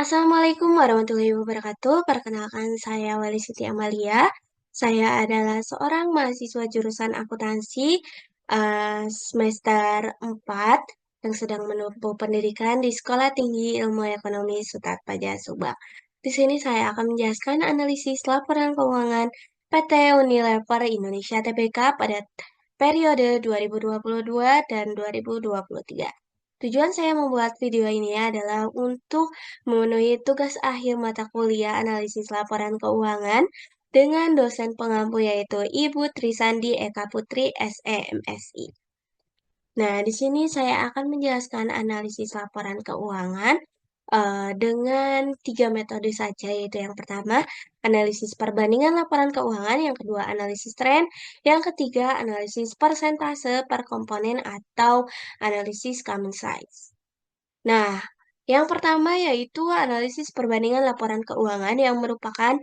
Assalamualaikum warahmatullahi wabarakatuh. Perkenalkan saya Wali Siti Amalia. Saya adalah seorang mahasiswa jurusan akuntansi semester 4 yang sedang menempuh pendidikan di Sekolah Tinggi Ilmu Ekonomi Sutat Padjah Subang. Di sini saya akan menjelaskan analisis laporan keuangan PT Unilever Indonesia Tbk pada periode 2022 dan 2023. Tujuan saya membuat video ini adalah untuk memenuhi tugas akhir mata kuliah analisis laporan keuangan dengan dosen pengampu yaitu Ibu Trisandi Eka Putri SEMSI. Nah, di sini saya akan menjelaskan analisis laporan keuangan dengan 3 metode saja, yaitu yang pertama, analisis perbandingan laporan keuangan, yang kedua, analisis tren, yang ketiga, analisis persentase per komponen atau analisis common size. Nah, yang pertama yaitu analisis perbandingan laporan keuangan yang merupakan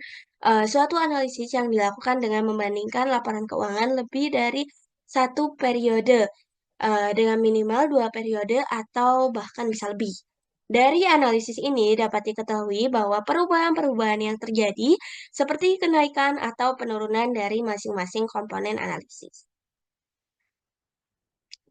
suatu analisis yang dilakukan dengan membandingkan laporan keuangan lebih dari satu periode dengan minimal 2 periode atau bahkan bisa lebih. Dari analisis ini dapat diketahui bahwa perubahan-perubahan yang terjadi seperti kenaikan atau penurunan dari masing-masing komponen analisis.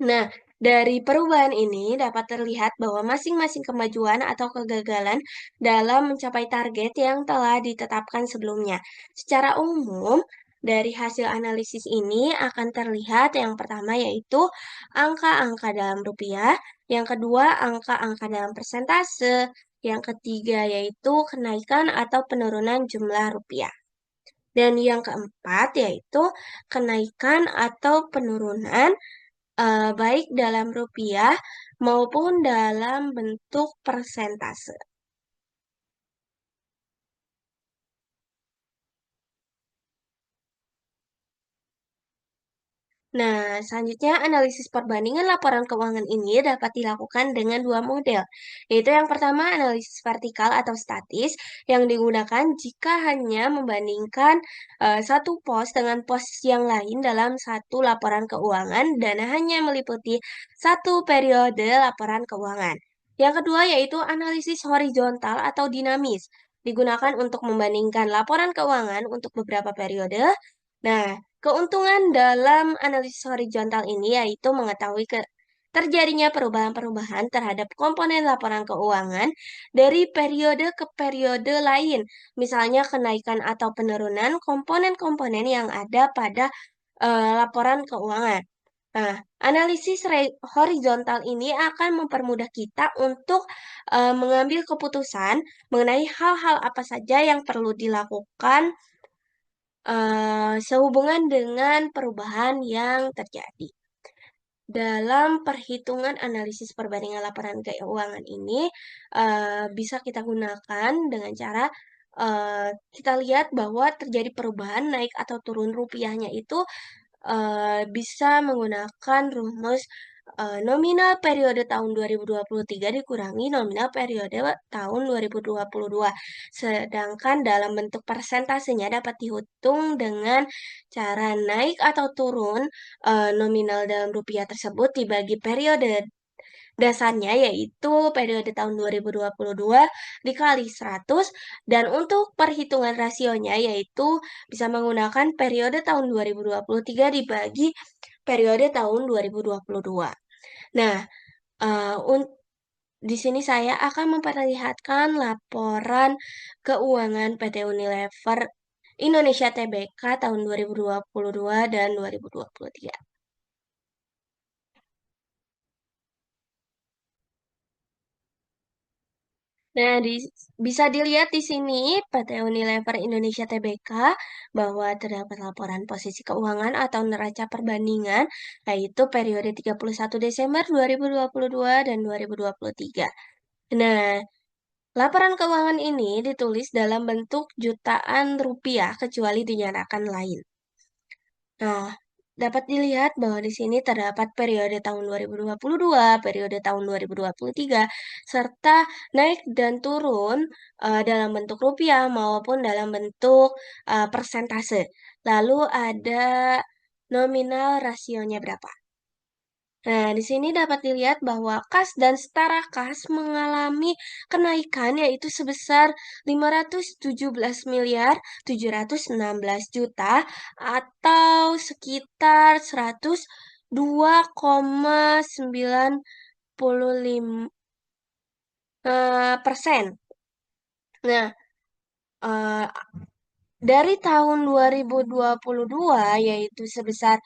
Nah, dari perubahan ini dapat terlihat bahwa masing-masing kemajuan atau kegagalan dalam mencapai target yang telah ditetapkan sebelumnya. Secara umum, dari hasil analisis ini akan terlihat yang pertama yaitu angka-angka dalam rupiah, yang kedua angka-angka dalam persentase, yang ketiga yaitu kenaikan atau penurunan jumlah rupiah. Dan yang keempat yaitu kenaikan atau penurunan baik dalam rupiah maupun dalam bentuk persentase. Nah, selanjutnya analisis perbandingan laporan keuangan ini dapat dilakukan dengan dua model, yaitu yang pertama analisis vertikal atau statis yang digunakan jika hanya membandingkan satu pos dengan pos yang lain dalam satu laporan keuangan dan hanya meliputi satu periode laporan keuangan. Yang kedua yaitu analisis horizontal atau dinamis, digunakan untuk membandingkan laporan keuangan untuk beberapa periode. Nah, keuntungan dalam analisis horizontal ini yaitu mengetahui terjadinya perubahan-perubahan terhadap komponen laporan keuangan dari periode ke periode lain, misalnya kenaikan atau penurunan komponen-komponen yang ada pada laporan keuangan. Nah, analisis horizontal ini akan mempermudah kita untuk mengambil keputusan mengenai hal-hal apa saja yang perlu dilakukan sehubungan dengan perubahan yang terjadi. Dalam perhitungan analisis perbandingan laporan keuangan ini, bisa kita gunakan dengan cara, kita lihat bahwa terjadi perubahan naik atau turun rupiahnya itu, bisa menggunakan rumus, nominal periode tahun 2023 dikurangi nominal periode tahun 2022. Sedangkan dalam bentuk persentasenya dapat dihitung dengan cara naik atau turun, nominal dalam rupiah tersebut dibagi periode dasarnya yaitu periode tahun 2022 dikali 100 dan untuk perhitungan rasionya yaitu bisa menggunakan periode tahun 2023 dibagi periode tahun 2022. Nah, eee, un di sini saya akan memperlihatkan laporan keuangan PT Unilever Indonesia Tbk tahun 2022 dan 2023. Nah, bisa dilihat di sini PT Unilever Indonesia Tbk bahwa terdapat laporan posisi keuangan atau neraca perbandingan yaitu periode 31 Desember 2022 dan 2023. Nah, laporan keuangan ini ditulis dalam bentuk jutaan rupiah kecuali dinyatakan lain. Nah, dapat dilihat bahwa di sini terdapat periode tahun 2022, periode tahun 2023, serta naik dan turun dalam bentuk rupiah maupun dalam bentuk persentase. Lalu ada nominal rasionya berapa. Nah, di sini dapat dilihat bahwa kas dan setara kas mengalami kenaikan yaitu sebesar 517 miliar 716 juta atau sekitar 102,95%. Nah, eh, dari tahun 2022 yaitu sebesar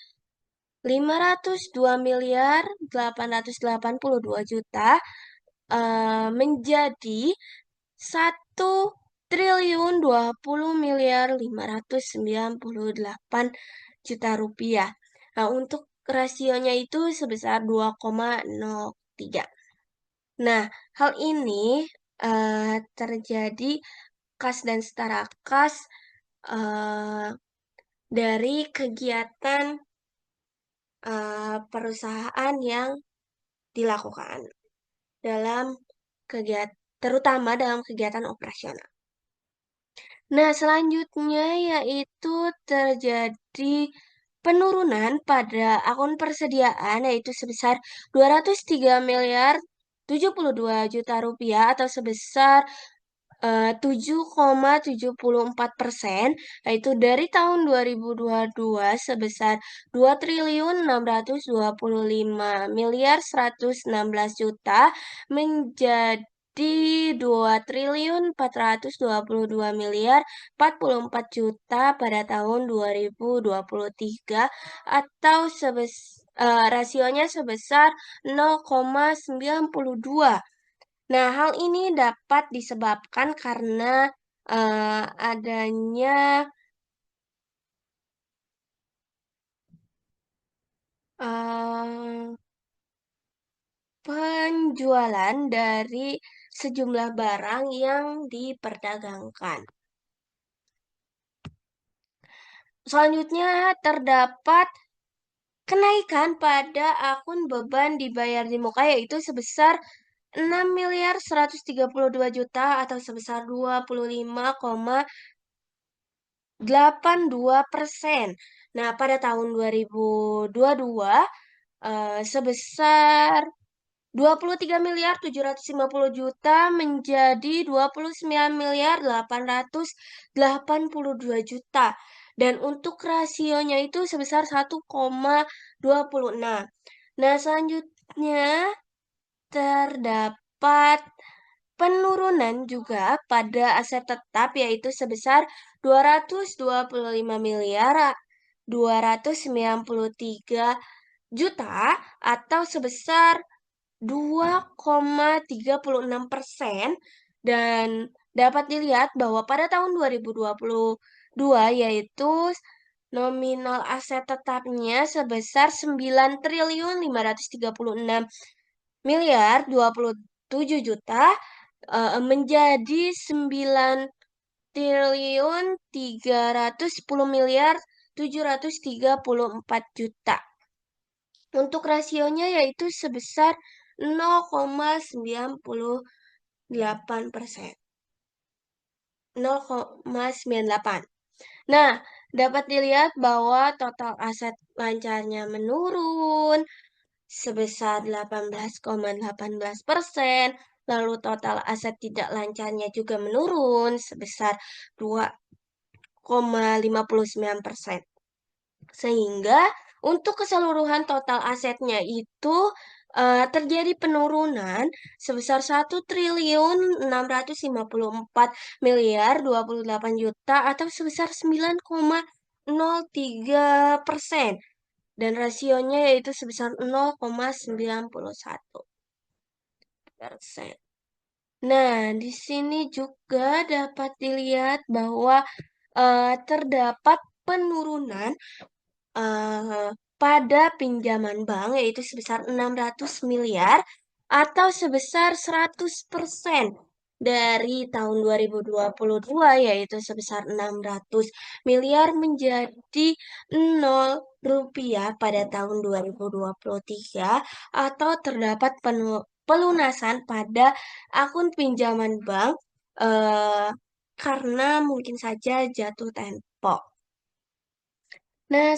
502 miliar 882 juta menjadi 1.020 miliar 598 juta rupiah. Nah, untuk rasionya itu sebesar 2,03. Nah, hal ini terjadi kas dan setara kas eh, dari kegiatan perusahaan yang dilakukan dalam kegiatan terutama dalam kegiatan operasional. Nah, selanjutnya yaitu terjadi penurunan pada akun persediaan yaitu sebesar 203 miliar 72 juta rupiah atau sebesar 7,74%, yaitu dari tahun 2022 sebesar 2.625 miliar 116 juta menjadi 2.422 miliar 44 juta pada tahun 2023 atau rasionya sebesar 0,92. Nah, hal ini dapat disebabkan karena adanya eh, penjualan dari sejumlah barang yang diperdagangkan. Selanjutnya terdapat kenaikan pada akun beban dibayar di muka yaitu sebesar 6 miliar 132 juta atau sebesar 25,82%. Nah, pada tahun 2022 sebesar 23 miliar 750 juta menjadi 29 miliar 882 juta. Dan untuk rasionya itu sebesar 1,26. Nah, selanjutnya terdapat penurunan juga pada aset tetap yaitu sebesar 225 miliar 293 juta atau sebesar 2,36%, dan dapat dilihat bahwa pada tahun 2022 yaitu nominal aset tetapnya sebesar 9.536 miliar 27 juta menjadi 9.310 miliar 734 juta. Untuk rasionya yaitu sebesar 0,98%. 0,98. Nah, dapat dilihat bahwa total aset lancarnya menurun sebesar 18,18%, lalu total aset tidak lancarnya juga menurun sebesar 2,59%. Sehingga untuk keseluruhan total asetnya itu terjadi penurunan sebesar 1.654 miliar 28 juta atau sebesar 9,03%, dan rasionya yaitu sebesar 0,91%. Nah, di sini juga dapat dilihat bahwa terdapat penurunan pada pinjaman bank yaitu sebesar 600 miliar atau sebesar 100% dari tahun 2022 yaitu sebesar 600 miliar menjadi 0 rupiah pada tahun 2023 atau terdapat pelunasan pada akun pinjaman bank eh, karena mungkin saja jatuh tempo. Nah,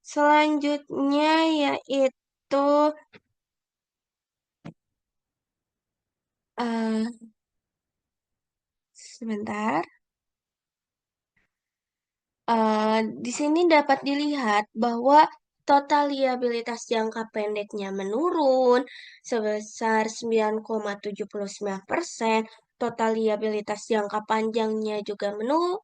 selanjutnya yaitu eh sebentar. Di sini dapat dilihat bahwa total liabilitas jangka pendeknya menurun sebesar 9,79%, total liabilitas jangka panjangnya juga menurun.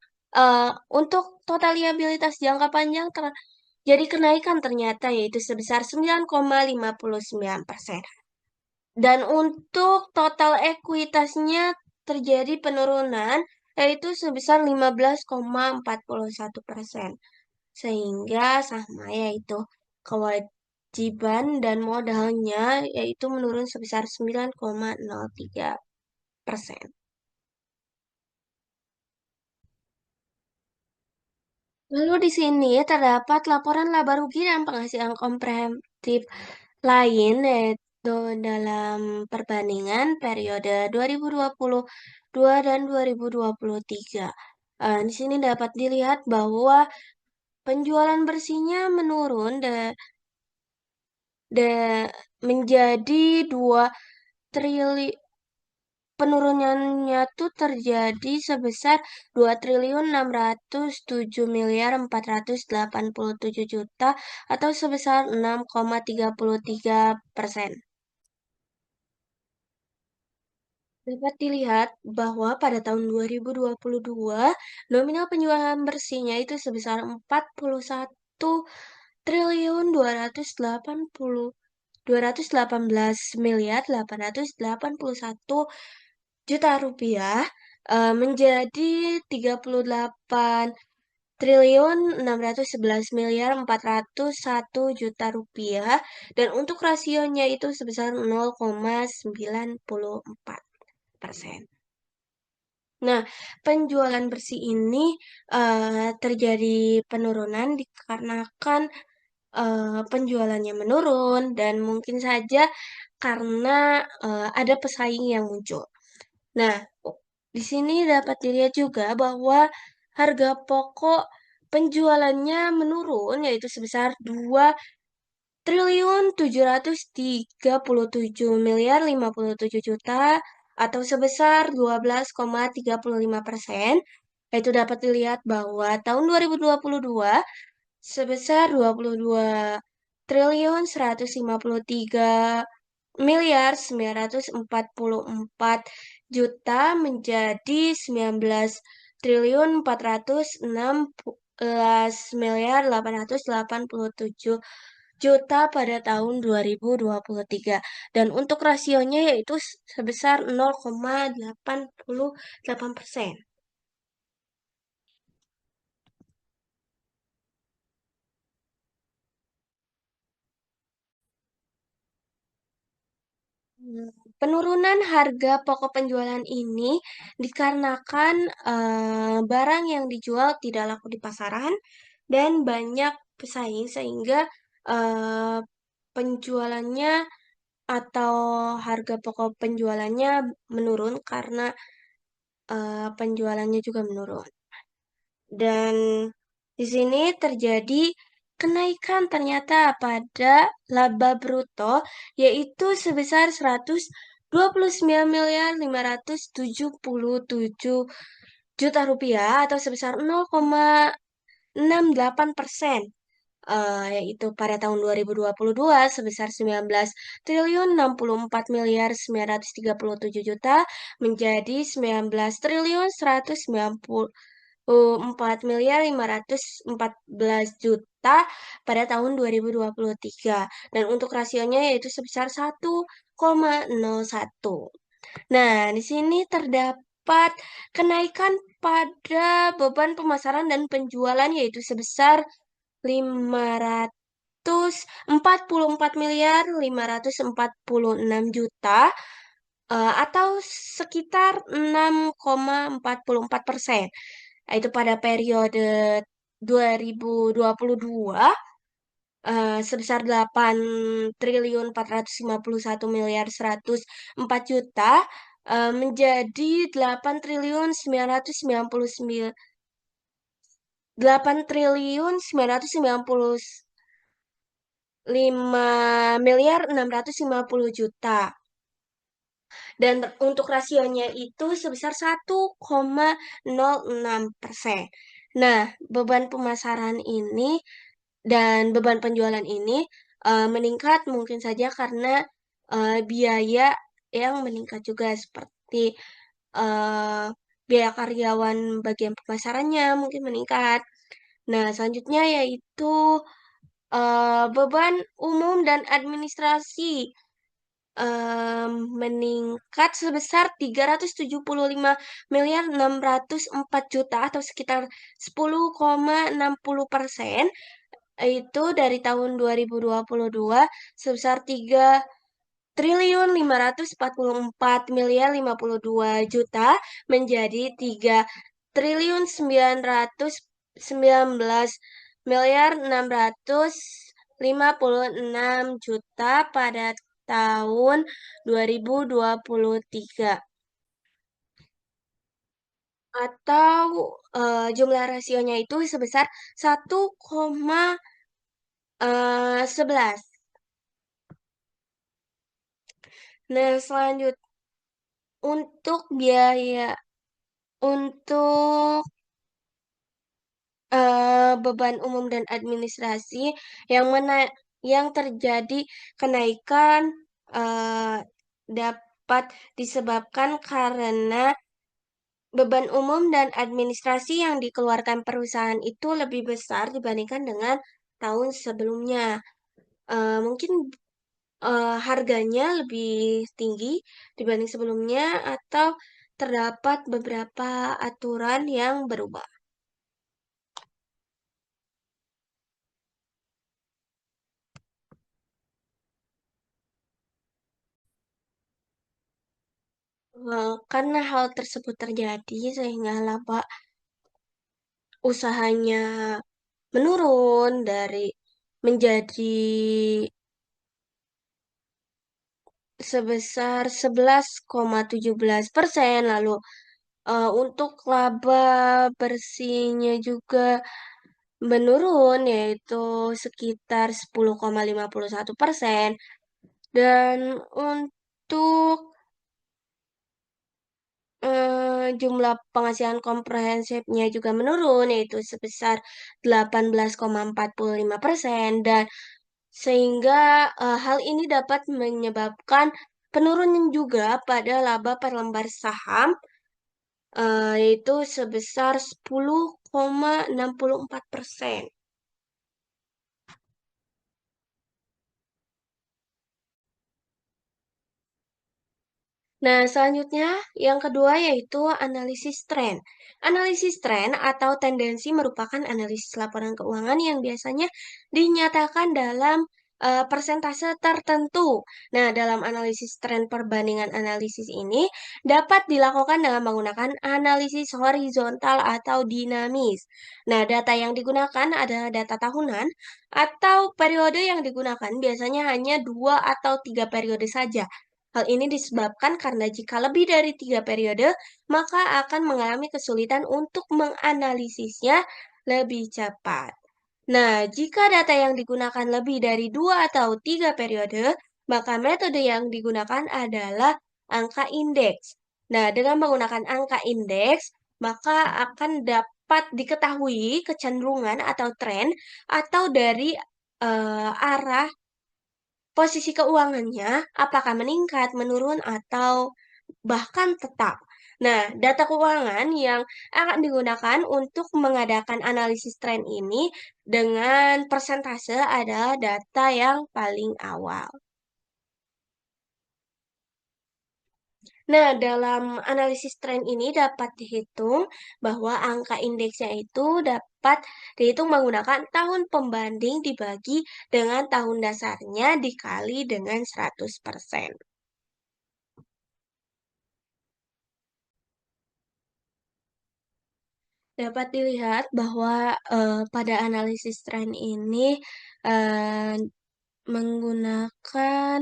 Untuk total liabilitas jangka panjang terjadi kenaikan ternyata yaitu sebesar 9,59%. Dan untuk total ekuitasnya terjadi penurunan yaitu sebesar 15,41%. Sehingga sama yaitu kewajiban dan modalnya yaitu menurun sebesar 9,03%. Lalu di sini terdapat laporan laba rugi dan penghasilan komprehensif lain yaitu dalam perbandingan periode 2022 dan 2023. Di sini dapat dilihat bahwa penjualan bersihnya menurun menjadi 2 triliun. Penurunannya tuh terjadi sebesar 2.607.487.000.000 atau sebesar 6,33%. Dapat dilihat bahwa pada tahun 2022, nominal penjualan bersihnya itu sebesar 41 triliun 218 miliar 881 juta rupiah menjadi 38 triliun 611 miliar 401 juta rupiah dan untuk rasionya itu sebesar 0,94%. Nah, penjualan bersih ini terjadi penurunan dikarenakan penjualannya menurun dan mungkin saja karena ada pesaing yang muncul. Nah, di sini dapat dilihat juga bahwa harga pokok penjualannya menurun yaitu sebesar 2.737.057.057 juta atau sebesar 12,35%. Itu dapat dilihat bahwa tahun 2022 sebesar 22.153.944 juta menjadi 19.014.887 juta pada tahun 2023 dan untuk rasionya yaitu sebesar 0,88%. Penurunan harga pokok penjualan ini dikarenakan barang yang dijual tidak laku di pasaran dan banyak pesaing sehingga eh, penjualannya atau harga pokok penjualannya menurun karena penjualannya juga menurun. Dan di sini terjadi kenaikan ternyata pada laba bruto yaitu sebesar 129.577 juta rupiah atau sebesar 0,68%. Yaitu pada tahun 2022 sebesar 19.064.937 juta menjadi 19.194.514 juta pada tahun 2023 dan untuk rasionya yaitu sebesar 1,01. Nah, di sini terdapat kenaikan pada beban pemasaran dan penjualan yaitu sebesar 544.546 juta atau sekitar 6,44%. Itu pada periode 2022 sebesar 8.451.104 juta menjadi 8.999 5.650.000.000. Dan untuk rasionya itu sebesar 1,06%. Nah, beban pemasaran ini dan beban penjualan ini meningkat mungkin saja karena biaya yang meningkat juga seperti eh, biaya karyawan bagian pemasarannya mungkin meningkat. Nah, selanjutnya yaitu beban umum dan administrasi meningkat sebesar 375.604.000.000 atau sekitar 10,60%, itu dari tahun 2022 sebesar 3.544.052.000.000 menjadi 3.919.656.000.000 pada tahun 2023, atau jumlah rasionya itu sebesar 1,11. Nah, selanjut untuk biaya untuk beban umum dan administrasi yang mana yang terjadi kenaikan dapat disebabkan karena beban umum dan administrasi yang dikeluarkan perusahaan itu lebih besar dibandingkan dengan tahun sebelumnya. Mungkin harganya lebih tinggi dibanding sebelumnya atau terdapat beberapa aturan yang berubah. Karena hal tersebut terjadi sehingga laba usahanya menurun dari menjadi sebesar 11,17%. Lalu untuk laba bersihnya juga menurun yaitu sekitar 10,51%. Dan untuk jumlah penghasilan komprehensifnya juga menurun yaitu sebesar 18,45%, dan sehingga hal ini dapat menyebabkan penurunan juga pada laba per lembar saham yaitu sebesar 10,64%. Nah, selanjutnya yang kedua yaitu analisis tren. Analisis tren atau tendensi merupakan analisis laporan keuangan yang biasanya dinyatakan dalam persentase tertentu. Nah, dalam analisis tren perbandingan analisis ini dapat dilakukan dengan menggunakan analisis horizontal atau dinamis. Nah, data yang digunakan adalah data tahunan atau periode yang digunakan biasanya hanya 2 atau 3 periode saja. Hal ini disebabkan karena jika lebih dari 3 periode, maka akan mengalami kesulitan untuk menganalisisnya lebih cepat. Nah, jika data yang digunakan lebih dari 2 atau 3 periode, maka metode yang digunakan adalah angka indeks. Nah, dengan menggunakan angka indeks, maka akan dapat diketahui kecenderungan atau tren atau dari arah posisi keuangannya apakah meningkat, menurun, atau bahkan tetap. Nah, data keuangan yang akan digunakan untuk mengadakan analisis tren ini dengan persentase adalah data yang paling awal. Nah, dalam analisis tren ini dapat dihitung bahwa angka indeksnya itu dapat dihitung menggunakan tahun pembanding dibagi dengan tahun dasarnya dikali dengan 100%. Dapat dilihat bahwa pada analisis tren ini eh, menggunakan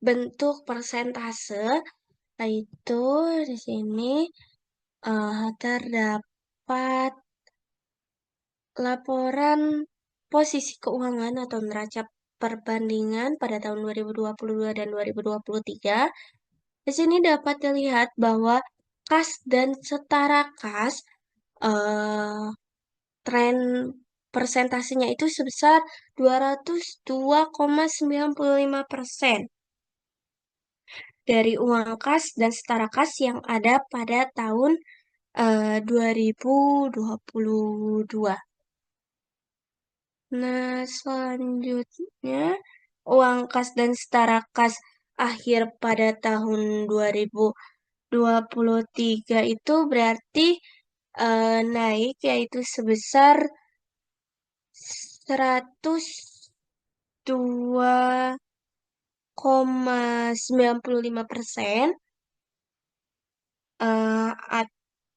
bentuk persentase, yaitu di sini terdapat laporan posisi keuangan atau neraca perbandingan pada tahun 2022 dan 2023, di sini dapat dilihat bahwa kas dan setara kas eh, tren persentasenya itu sebesar 202,95% dari uang kas dan setara kas yang ada pada tahun 2022. Nah, selanjutnya uang kas dan setara kas akhir pada tahun 2023 itu berarti naik yaitu sebesar 102,95%,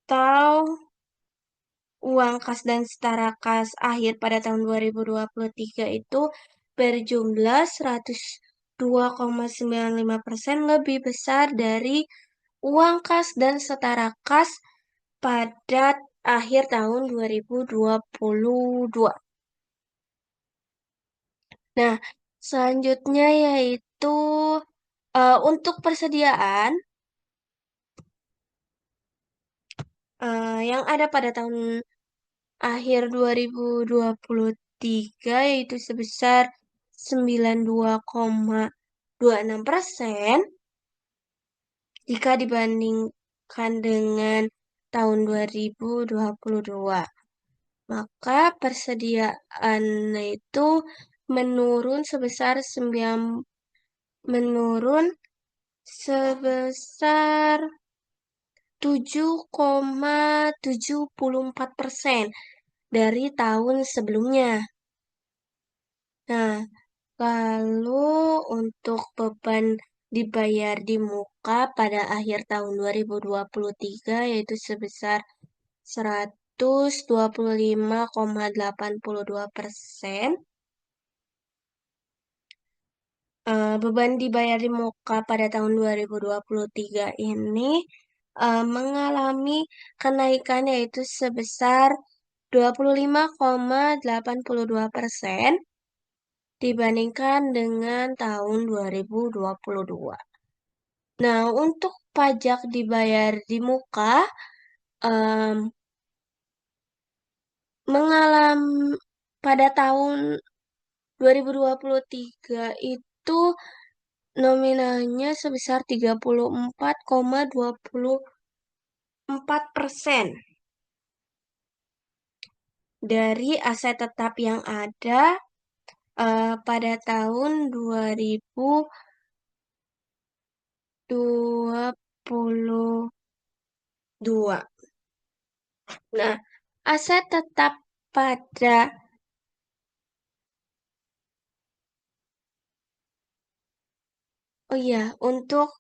atau uang kas dan setara kas akhir pada tahun 2023 itu berjumlah 102,95% lebih besar dari uang kas dan setara kas pada akhir tahun 2022. Nah, selanjutnya yaitu untuk persediaan yang ada pada tahun akhir 2023 yaitu sebesar 92,26% jika dibandingkan dengan tahun 2022. Maka persediaan itu menurun sebesar 7,74% dari tahun sebelumnya. Nah, lalu untuk beban dibayar di muka pada akhir tahun 2023 yaitu sebesar 125,82%. Beban dibayar di muka pada tahun 2023 ini mengalami kenaikan yaitu sebesar 25,82% dibandingkan dengan tahun 2022. Nah, untuk pajak dibayar di muka mengalami pada tahun 2023 itu nominalnya sebesar 34,24% dari aset tetap yang ada pada tahun 2022. Nah, aset tetap pada untuk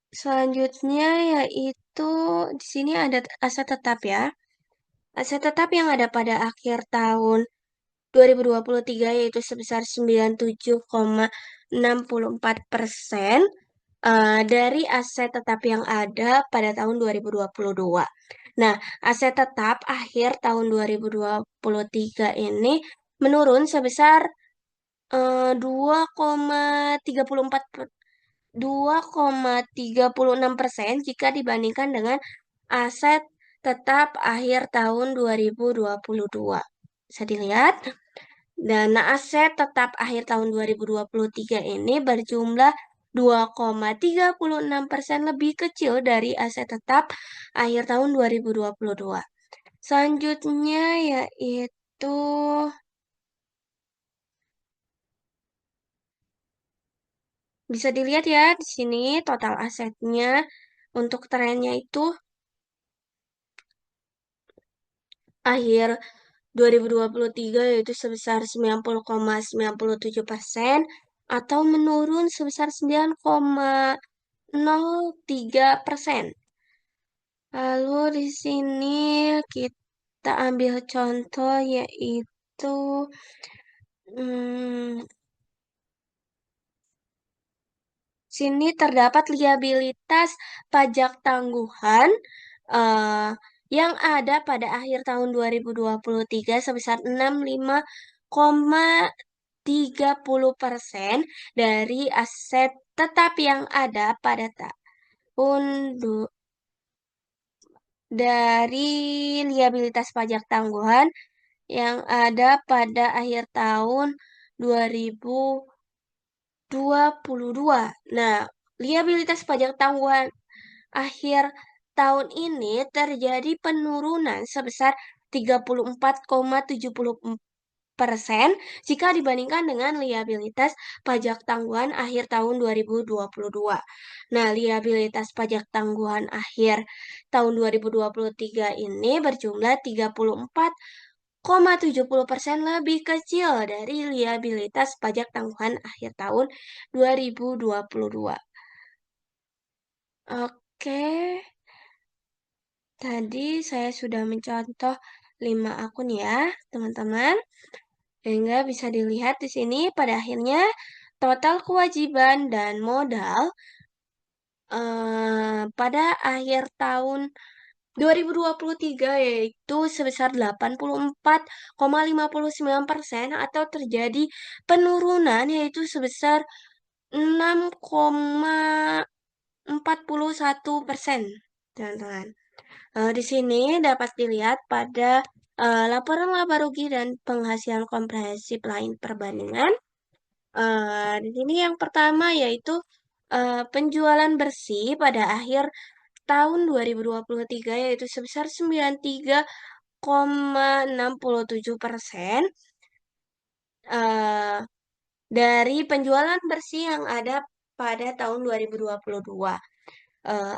selanjutnya yaitu di sini ada aset tetap ya. Aset tetap yang ada pada akhir tahun 2023 yaitu sebesar 97,64% dari aset tetap yang ada pada tahun 2022. Nah, aset tetap akhir tahun 2023 ini menurun sebesar 2,36% jika dibandingkan dengan aset tetap akhir tahun 2022. Bisa dilihat. Dan aset tetap akhir tahun 2023 ini berjumlah 2,36% lebih kecil dari aset tetap akhir tahun 2022. Selanjutnya yaitu bisa dilihat ya di sini total asetnya untuk trennya itu akhir 2023 yaitu sebesar 90,97% atau menurun sebesar 9,03%. Lalu di sini kita ambil contoh yaitu sini terdapat liabilitas pajak tangguhan yang ada pada akhir tahun 2023 sebesar 30% dari aset tetap yang ada pada tahun dari liabilitas pajak tangguhan yang ada pada akhir tahun 2022. Nah, liabilitas pajak tangguhan akhir tahun ini terjadi penurunan sebesar 34,70% jika dibandingkan dengan liabilitas pajak tangguhan akhir tahun 2022. Nah, liabilitas pajak tangguhan akhir tahun 2023 ini berjumlah 34,70% lebih kecil dari liabilitas pajak tangguhan akhir tahun 2022. Oke, tadi saya sudah mencontoh 5 akun ya, teman-teman. Sehingga bisa dilihat di sini pada akhirnya total kewajiban dan modal pada akhir tahun 2023 yaitu sebesar 84,59% atau terjadi penurunan yaitu sebesar 6,41%, teman-teman. Di sini dapat dilihat pada laporan laba rugi dan penghasilan komprehensif lain perbandingan. Di sini yang pertama yaitu penjualan bersih pada akhir tahun 2023 yaitu sebesar 93,67% dari penjualan bersih yang ada pada tahun 2022.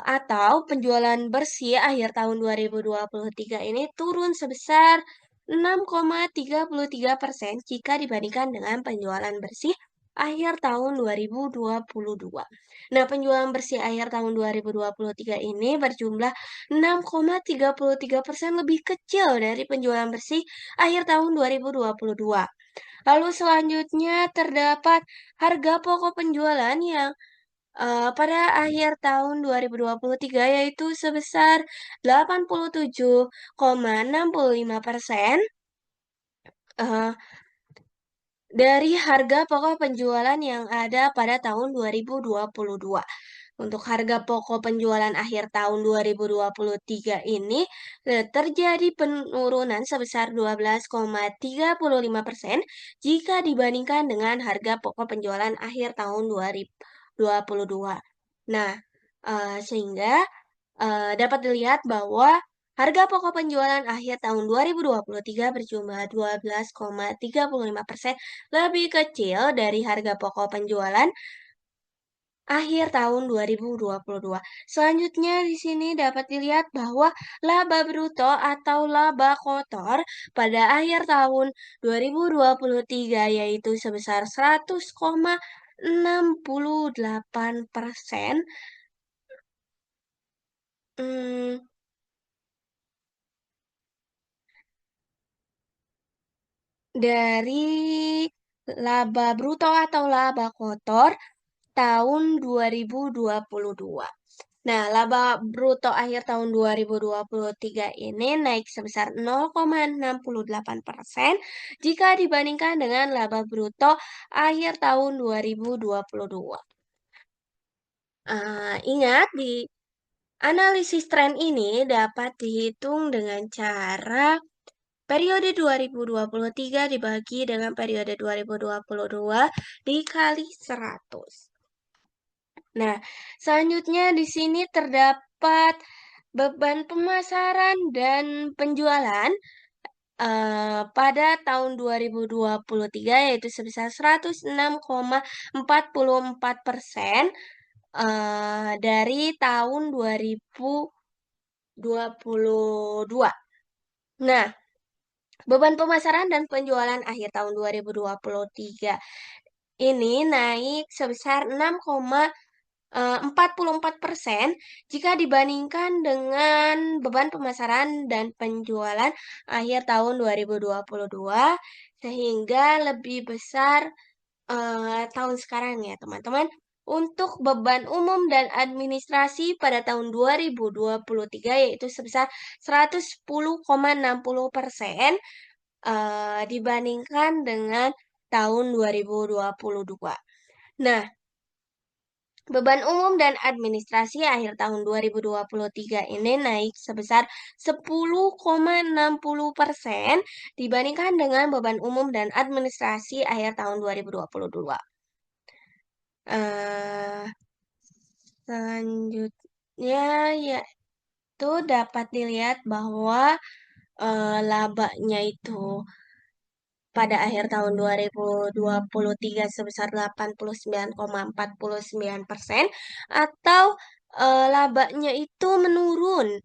Atau penjualan bersih akhir tahun 2023 ini turun sebesar 6,33% jika dibandingkan dengan penjualan bersih akhir tahun 2022. Nah, penjualan bersih akhir tahun 2023 ini berjumlah 6,33% lebih kecil dari penjualan bersih akhir tahun 2022. Lalu selanjutnya terdapat harga pokok penjualan yang pada akhir tahun 2023 yaitu sebesar 87,65% eee, dari harga pokok penjualan yang ada pada tahun 2022. Untuk harga pokok penjualan akhir tahun 2023 ini, terjadi penurunan sebesar 12,35% jika dibandingkan dengan harga pokok penjualan akhir tahun 2022. Nah, sehingga, dapat dilihat bahwa harga pokok penjualan akhir tahun 2023 berjumlah 12,35% lebih kecil dari harga pokok penjualan akhir tahun 2022. Selanjutnya di sini dapat dilihat bahwa laba bruto atau laba kotor pada akhir tahun 2023 yaitu sebesar 100,68%, mmm, dari laba bruto atau laba kotor tahun 2022. Nah, laba bruto akhir tahun 2023 ini naik sebesar 0,68% jika dibandingkan dengan laba bruto akhir tahun 2022. Ingat di analisis tren ini dapat dihitung dengan cara periode 2023 dibagi dengan periode 2022 dikali 100. Nah, selanjutnya di sini terdapat beban pemasaran dan penjualan pada tahun 2023 yaitu sebesar 106,44% dari tahun 2022. Nah, beban pemasaran dan penjualan akhir tahun 2023 ini naik sebesar 44% jika dibandingkan dengan beban pemasaran dan penjualan akhir tahun 2022, sehingga lebih besar, tahun sekarang ya, teman-teman. Untuk beban umum dan administrasi pada tahun 2023 yaitu sebesar 110,60%, dibandingkan dengan tahun 2022. Nah, beban umum dan administrasi akhir tahun 2023 ini naik sebesar 10,60% dibandingkan dengan beban umum dan administrasi akhir tahun 2022. Eh, Selanjutnya yaitu dapat dilihat bahwa labanya itu pada akhir tahun 2023 sebesar 89,49% atau labanya itu menurun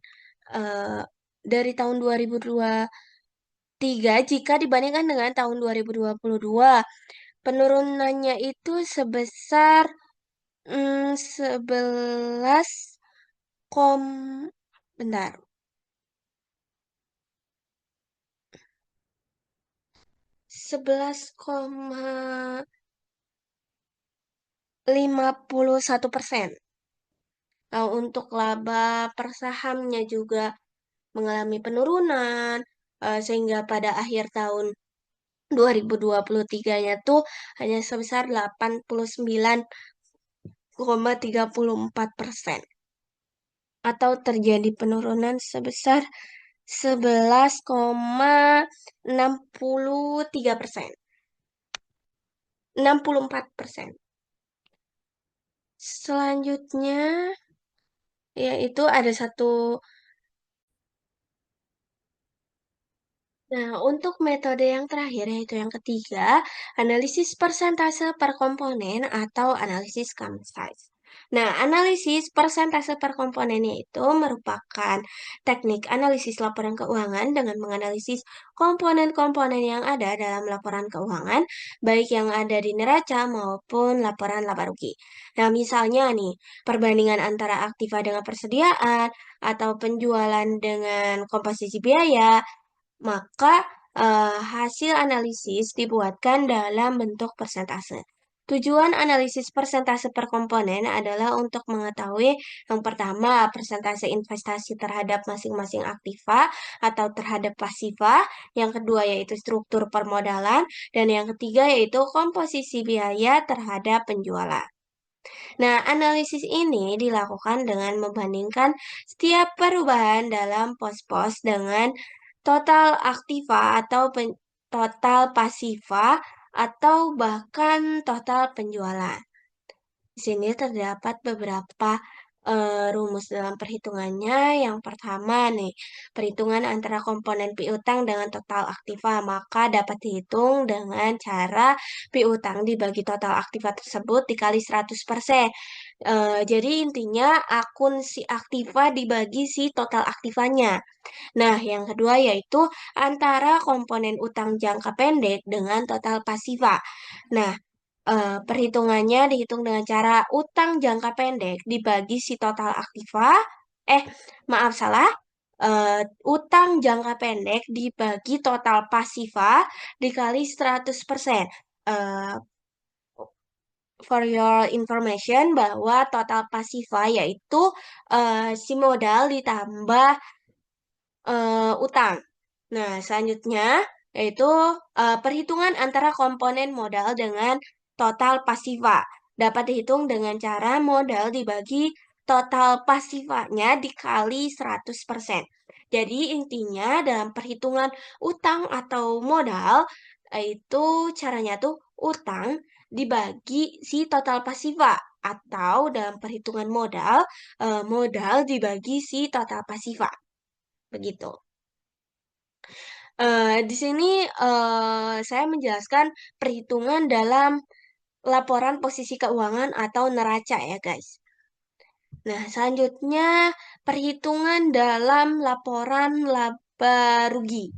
eh, dari tahun 2023 jika dibandingkan dengan tahun 2022. Penurunannya itu sebesar 11 kom bentar 11,51%. Nah, untuk laba per sahamnya juga mengalami penurunan, sehingga pada akhir tahun 2023-nya tuh hanya sebesar 89,34%. Atau terjadi penurunan sebesar 11,63%. 64%. Selanjutnya, yaitu ada satu. Nah, untuk metode yang terakhir, yaitu yang ketiga, analisis persentase per komponen atau analisis count size. Nah, analisis persentase per komponen itu merupakan teknik analisis laporan keuangan dengan menganalisis komponen-komponen yang ada dalam laporan keuangan, baik yang ada di neraca maupun laporan laba rugi. Nah, misalnya nih, perbandingan antara aktiva dengan persediaan, atau penjualan dengan komposisi biaya, maka hasil analisis dibuatkan dalam bentuk persentase. Tujuan analisis persentase per komponen adalah untuk mengetahui yang pertama persentase investasi terhadap masing-masing aktiva atau terhadap pasiva, yang kedua yaitu struktur permodalan, dan yang ketiga yaitu komposisi biaya terhadap penjualan. Nah, analisis ini dilakukan dengan membandingkan setiap perubahan dalam pos-pos dengan total aktiva atau total pasiva atau bahkan total penjualan. Di sini terdapat beberapa rumus dalam perhitungannya. Yang pertama nih, perhitungan antara komponen piutang dengan total aktiva, maka dapat dihitung dengan cara piutang dibagi total aktiva tersebut dikali 100%. Jadi intinya akun si aktiva dibagi si total aktivanya. Nah, yang kedua yaitu antara komponen utang jangka pendek dengan total pasiva. Nah, perhitungannya dihitung dengan cara utang jangka pendek dibagi si total aktiva. Maaf salah. Utang jangka pendek dibagi total pasiva dikali 100%. Eh, for your information bahwa total pasiva yaitu si modal ditambah utang. Nah, selanjutnya yaitu perhitungan antara komponen modal dengan total pasiva. Dapat dihitung dengan cara modal dibagi total pasivanya dikali 100%. Jadi intinya dalam perhitungan utang atau modal, itu caranya tuh utang dibagi si total pasiva. Atau dalam perhitungan modal, modal dibagi si total pasiva. Begitu. Di sini saya menjelaskan perhitungan dalam laporan posisi keuangan atau neraca ya guys. Nah, selanjutnya perhitungan dalam laporan laba rugi.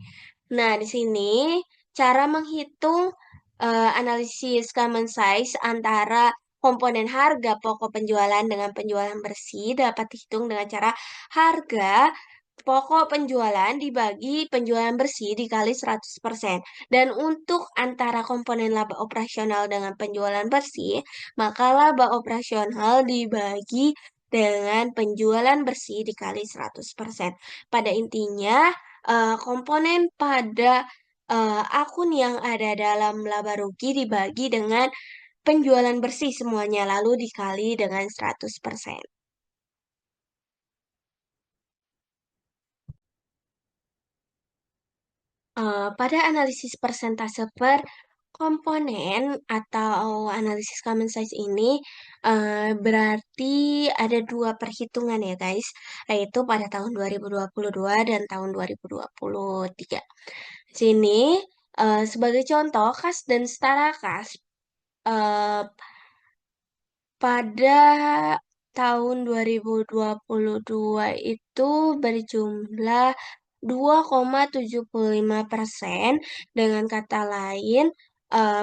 Nah, di sini cara menghitung analisis common size antara komponen harga pokok penjualan dengan penjualan bersih dapat dihitung dengan cara harga pokok penjualan dibagi penjualan bersih dikali 100%. Dan untuk antara komponen laba operasional dengan penjualan bersih, maka laba operasional dibagi dengan penjualan bersih dikali 100%. Pada intinya, komponen pada akun yang ada dalam laba rugi dibagi dengan penjualan bersih semuanya, lalu dikali dengan 100%. Pada analisis persentase per komponen atau analisis common size ini, berarti ada 2 perhitungan ya guys, yaitu pada tahun 2022 dan tahun 2023. Sini, sebagai contoh kas dan setara kas, eee, pada tahun 2022 itu berjumlah 2,75%. Dengan kata lain,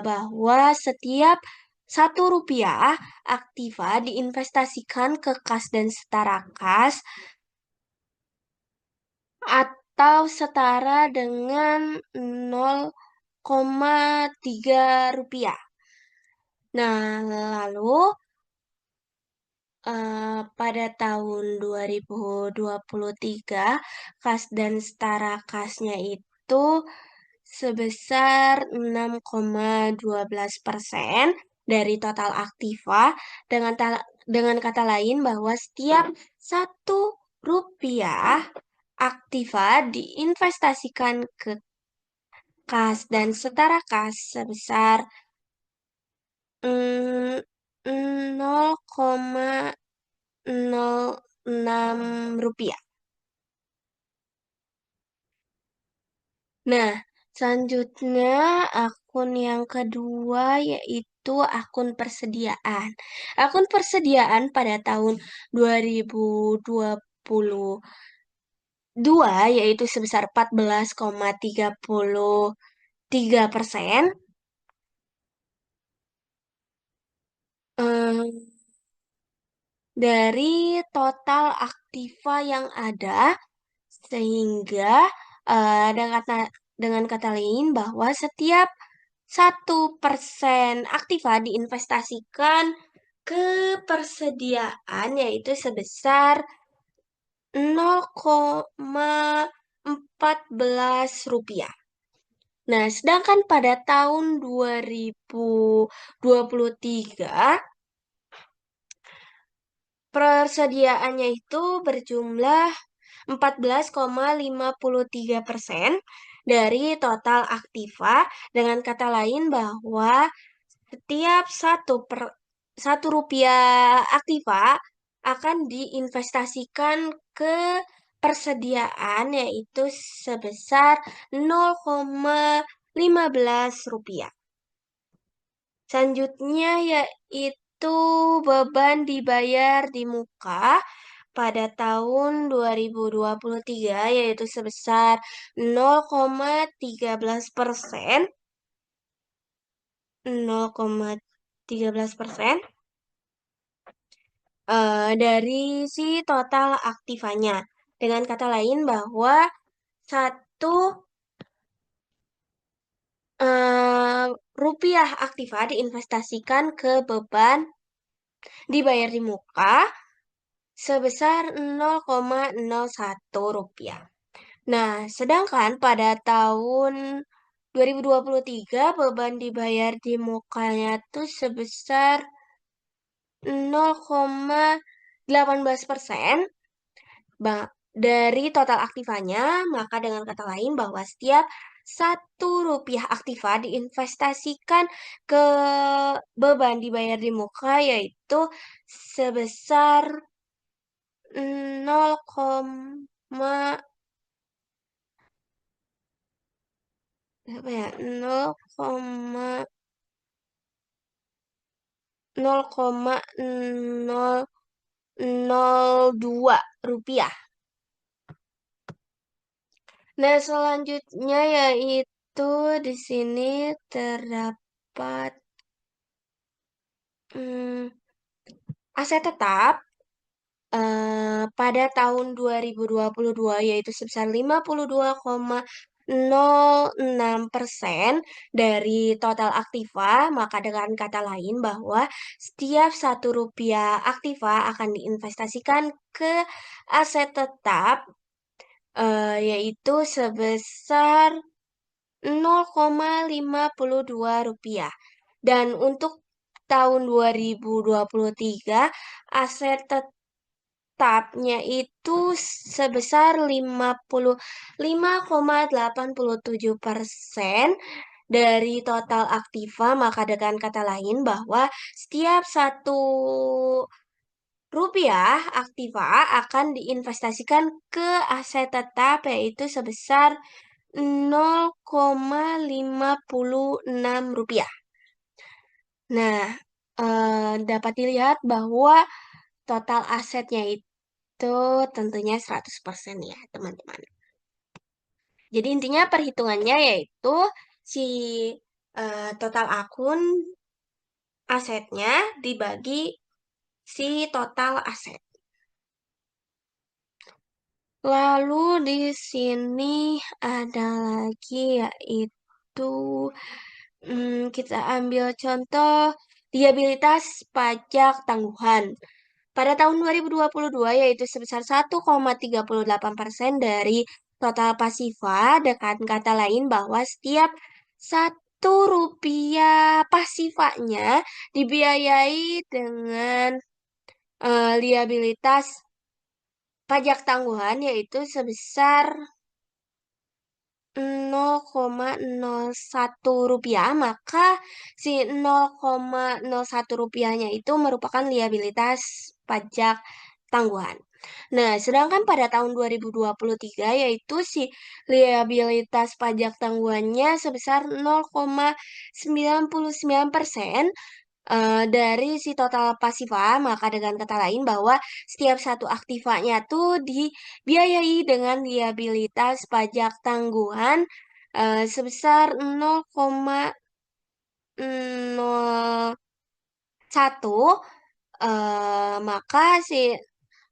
bahwa setiap Rp1 aktiva diinvestasikan ke kas dan setara kas atau setara dengan Rp0,3. Nah, lalu pada tahun 2023, kas dan setara kasnya itu sebesar 6,12% dari total aktiva, dengan kata lain bahwa setiap Rp1 aktiva diinvestasikan ke kas dan setara kas sebesar, mmm, Rp0,06. Nah, selanjutnya akun yang kedua yaitu akun persediaan. Akun persediaan pada tahun 2022 yaitu sebesar 14,33%, eee, dari total aktiva yang ada, sehingga, dengan kata lain bahwa setiap 1% aktiva diinvestasikan ke persediaan, yaitu sebesar Rp0,14. Nah, sedangkan pada tahun 2023, persediaannya itu berjumlah 14,53% dari total aktiva. Dengan kata lain bahwa setiap Rp1 aktiva akan diinvestasikan ke persediaan, yaitu sebesar Rp0,15. Selanjutnya yaitu beban dibayar di muka pada tahun 2023, yaitu sebesar 0,13%, 0,13%, dari si total aktivanya. Dengan kata lain bahwa satu rupiah aktiva diinvestasikan ke beban dibayar di muka sebesar Rp0,01. Nah, sedangkan pada tahun 2023 beban dibayar di mukanya tuh sebesar 0,18% dari total aktivanya, maka dengan kata lain bahwa setiap Rp1 aktiva diinvestasikan ke beban dibayar di muka, yaitu sebesar 0,2 rupiah. Nah, selanjutnya yaitu di sini terdapat aset tetap pada tahun 2022 yaitu sebesar 52,06% dari total aktiva. Maka dengan kata lain bahwa setiap Rp1 aktiva akan diinvestasikan ke aset tetap, yaitu sebesar Rp0,52. Dan untuk tahun 2023, aset tetapnya itu sebesar 55,87% dari total aktiva. Maka dengan kata lain bahwa setiap satu rupiah aktiva akan diinvestasikan ke aset tetap yaitu sebesar Rp0,56. Nah, dapat dilihat bahwa total asetnya itu tentunya 100% ya, teman-teman. Jadi intinya perhitungannya yaitu si total akun asetnya dibagi si total aset. Lalu di sini ada lagi yaitu kita ambil contoh liabilitas pajak tangguhan. Pada tahun 2022 yaitu sebesar 1,38% dari total pasiva, dengan kata lain bahwa setiap Rp1 pasivanya dibiayai dengan liabilitas pajak tangguhan yaitu sebesar Rp0,01, maka si Rp0,01-nya itu merupakan liabilitas pajak tangguhan. Nah, sedangkan pada tahun 2023 yaitu si liabilitas pajak tangguhannya sebesar 0,99% dari si total pasiva. Maka dengan kata lain bahwa setiap satu aktivanya tuh dibiayai dengan liabilitas pajak tangguhan sebesar 0,01, maka si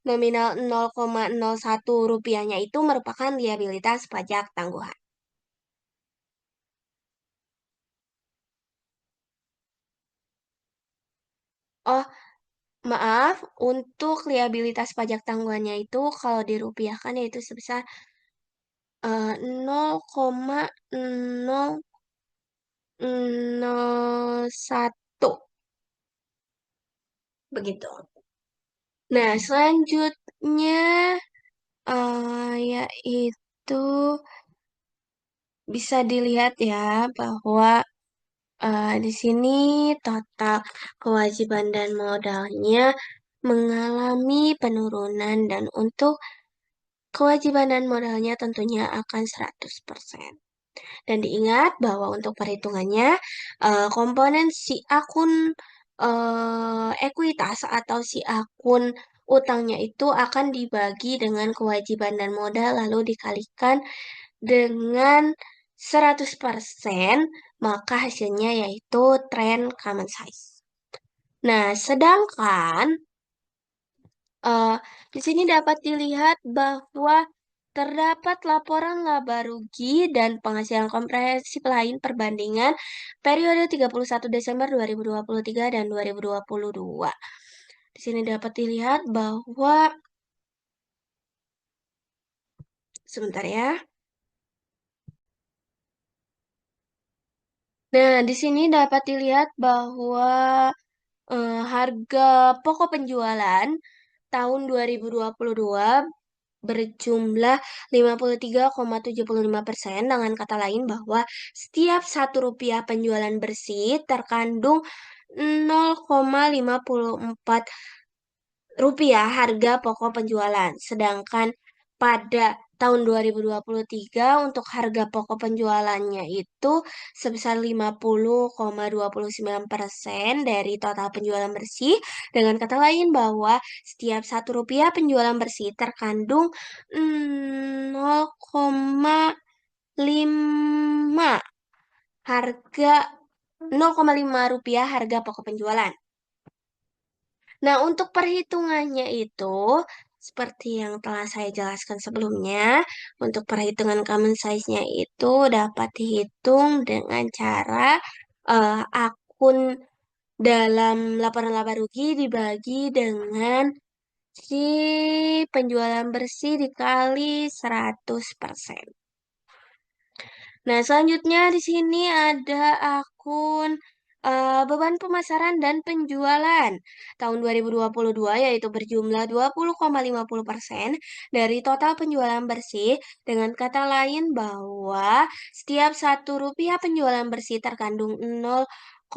nominal Rp0,01-nya itu merupakan liabilitas pajak tangguhan. Oh, maaf, untuk liabilitas pajak tangguhannya itu kalau dirupiahkan yaitu sebesar 0,0001. Begitu. Nah, selanjutnya yaitu bisa dilihat ya bahwa di sini total kewajiban dan modalnya mengalami penurunan dan untuk kewajiban dan modalnya tentunya akan 100%. Dan diingat bahwa untuk perhitungannya, komponen si akun ekuitas atau si akun utangnya itu akan dibagi dengan kewajiban dan modal lalu dikalikan dengan 100%, maka hasilnya yaitu tren common size. Nah, sedangkan eh, di sini dapat dilihat bahwa terdapat laporan laba rugi dan penghasilan komprehensif lain perbandingan periode 31 Desember 2023 dan 2022. Di sini dapat dilihat bahwa sebentar ya. Nah, di sini dapat dilihat bahwa harga pokok penjualan tahun 2022 berjumlah 53,75%. Dengan kata lain bahwa setiap Rp1 penjualan bersih terkandung 0,54 rupiah harga pokok penjualan. Sedangkan pada tahun 2023 untuk harga pokok penjualannya itu sebesar 50,29% dari total penjualan bersih. Dengan kata lain bahwa setiap Rp1 penjualan bersih terkandung 0,5 harga 0,5 rupiah harga pokok penjualan. Nah, untuk perhitungannya itu, seperti yang telah saya jelaskan sebelumnya, untuk perhitungan common size-nya itu dapat dihitung dengan cara akun dalam laporan laba rugi dibagi dengan si penjualan bersih dikali 100%. Nah, selanjutnya di sini ada akun beban pemasaran dan penjualan tahun 2022 yaitu berjumlah 20,50% dari total penjualan bersih. Dengan kata lain bahwa setiap Rp1 penjualan bersih terkandung 0,21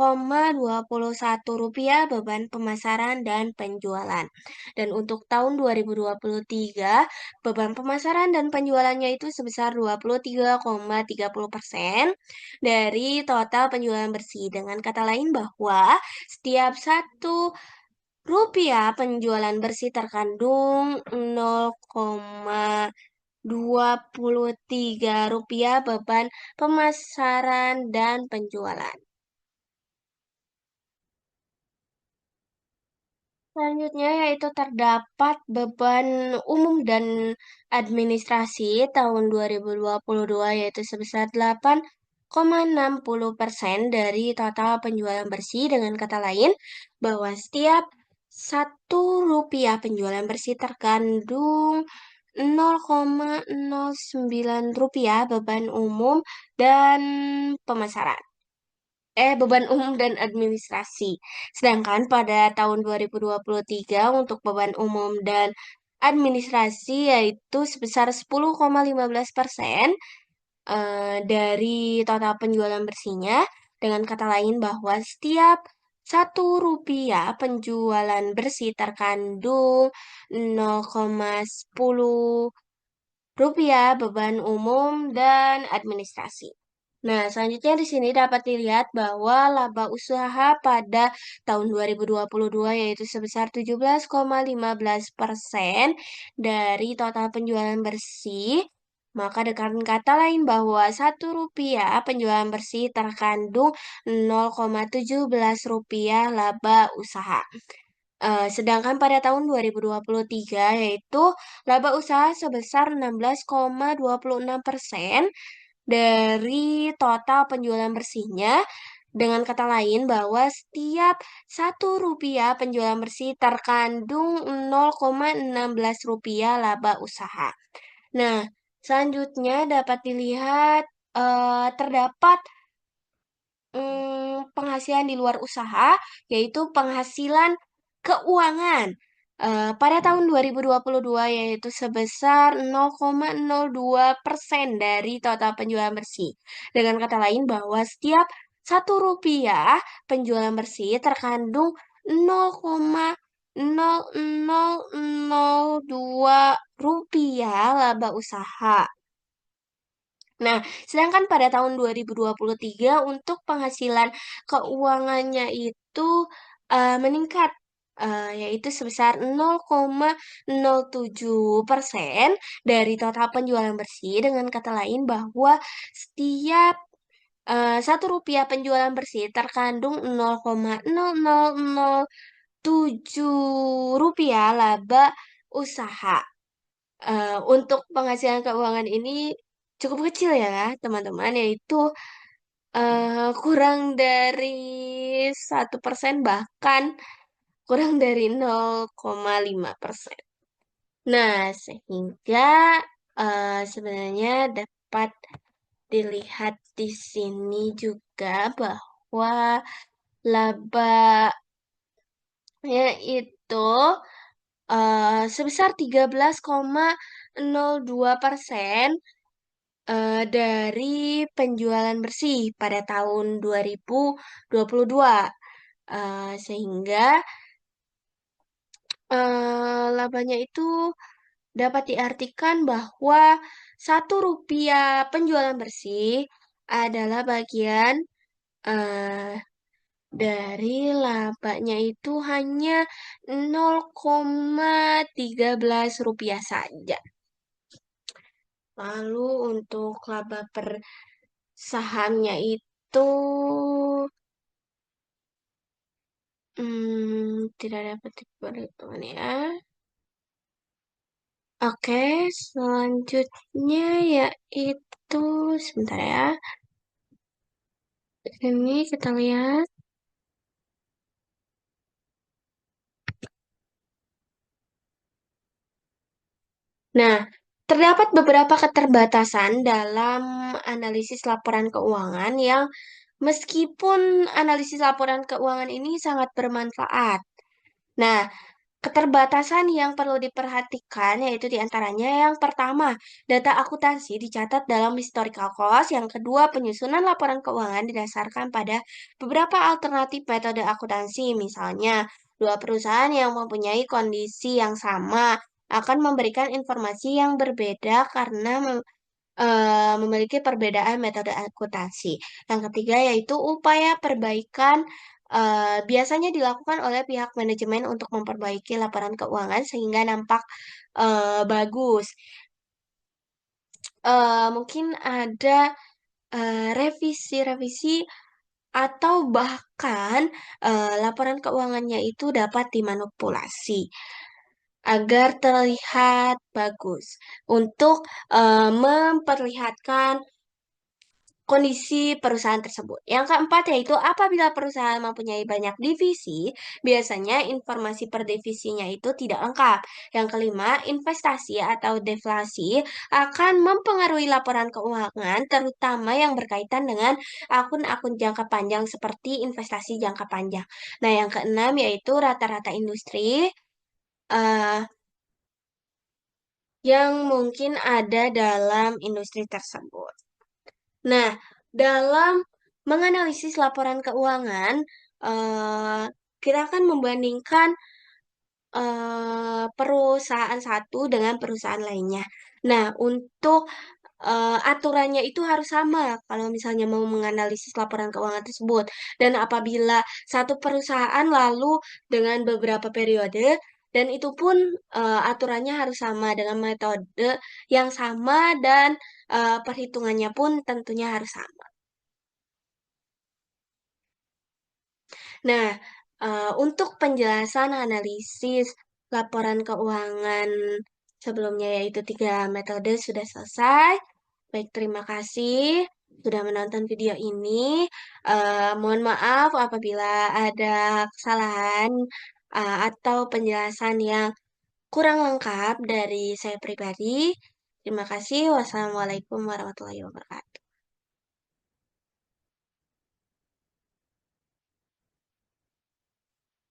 rupiah beban pemasaran dan penjualan. Dan untuk tahun 2023 beban pemasaran dan penjualannya itu sebesar 23,30% dari total penjualan bersih. Dengan kata lain bahwa setiap Rp1 penjualan bersih terkandung 0,23 rupiah beban pemasaran dan penjualan. Selanjutnya yaitu terdapat beban umum dan administrasi tahun 2022 yaitu sebesar 8,60% dari total penjualan bersih. Dengan kata lain bahwa setiap Rp1 penjualan bersih terkandung 0,09 rupiah beban umum dan pemasaran beban umum dan administrasi. Sedangkan pada tahun 2023 untuk beban umum dan administrasi yaitu sebesar 10,15% dari total penjualan bersihnya. Dengan kata lain bahwa setiap Rp1 penjualan bersih terkandung 0,10 rupiah beban umum dan administrasi. Nah, selanjutnya di sini dapat dilihat bahwa laba usaha pada tahun 2022 yaitu sebesar 17,15% dari total penjualan bersih. Maka dengan kata lain bahwa Rp1 penjualan bersih terkandung 0,17 rupiah laba usaha. Sedangkan pada tahun 2023 yaitu laba usaha sebesar 16,26% dari total penjualan bersihnya. Dengan kata lain bahwa setiap Rp1 penjualan bersih terkandung 0,16 rupiah laba usaha. Nah, selanjutnya dapat dilihat terdapat penghasilan di luar usaha, yaitu penghasilan keuangan. Pada tahun 2022 yaitu sebesar 0,02% dari total penjualan bersih. Dengan kata lain bahwa setiap Rp1 penjualan bersih terkandung 0,0002 laba usaha. Nah, sedangkan pada tahun 2023 untuk penghasilan keuangannya itu meningkat, yaitu sebesar 0,07% dari total penjualan bersih. Dengan kata lain bahwa setiap Rp1 penjualan bersih terkandung 0,0007 rupiah laba usaha. Untuk penghasilan keuangan ini cukup kecil ya teman-teman, yaitu kurang dari 1%, bahkan kurang dari 0,5%. Nah, sehingga sebenarnya dapat dilihat di sini juga bahwa labanya itu sebesar 13,02% dari penjualan bersih pada tahun 2022. Sehingga labanya itu dapat diartikan bahwa Rp1 penjualan bersih adalah bagian eh, dari labanya itu hanya 0,13 rupiah saja. Lalu untuk laba per sahamnya itu tidak dapat diperhitungkan ya. Oke, selanjutnya yaitu sebentar ya. Ini kita lihat. Nah, Terdapat beberapa keterbatasan dalam analisis laporan keuangan yang meskipun analisis laporan keuangan ini sangat bermanfaat. Nah, keterbatasan yang perlu diperhatikan yaitu diantaranya yang pertama, data akuntansi dicatat dalam historical cost. Yang kedua, penyusunan laporan keuangan didasarkan pada beberapa alternatif metode akuntansi. Misalnya, dua perusahaan yang mempunyai kondisi yang sama akan memberikan informasi yang berbeda karena memiliki perbedaan metode akuntansi. Yang ketiga yaitu upaya perbaikan, biasanya dilakukan oleh pihak manajemen untuk memperbaiki laporan keuangan sehingga nampak, bagus. Mungkin ada, revisi-revisi atau bahkan, laporan keuangannya itu dapat dimanipulasi agar terlihat bagus untuk, memperlihatkan kondisi perusahaan tersebut. Yang keempat yaitu apabila perusahaan mempunyai banyak divisi, biasanya informasi per divisinya itu tidak lengkap. Yang kelima, investasi atau deflasi akan mempengaruhi laporan keuangan, terutama yang berkaitan dengan akun-akun jangka panjang seperti investasi jangka panjang. Nah, yang keenam yaitu rata-rata industri eh, yang mungkin ada dalam industri tersebut. Nah, dalam menganalisis laporan keuangan, eee, kita akan membandingkan, perusahaan satu dengan perusahaan lainnya. Nah, untuk, aturannya itu harus sama kalau misalnya mau menganalisis laporan keuangan tersebut. Dan apabila satu perusahaan lalu dengan beberapa periode, dan itu pun, aturannya harus sama dengan metode yang sama dan, perhitungannya pun tentunya harus sama. Nah, untuk penjelasan analisis laporan keuangan sebelumnya yaitu 3 metode sudah selesai. Baik, terima kasih sudah menonton video ini. Mohon maaf apabila ada kesalahan, atau penjelasan yang kurang lengkap dari saya pribadi. Terima kasih. Wassalamualaikum warahmatullahi wabarakatuh.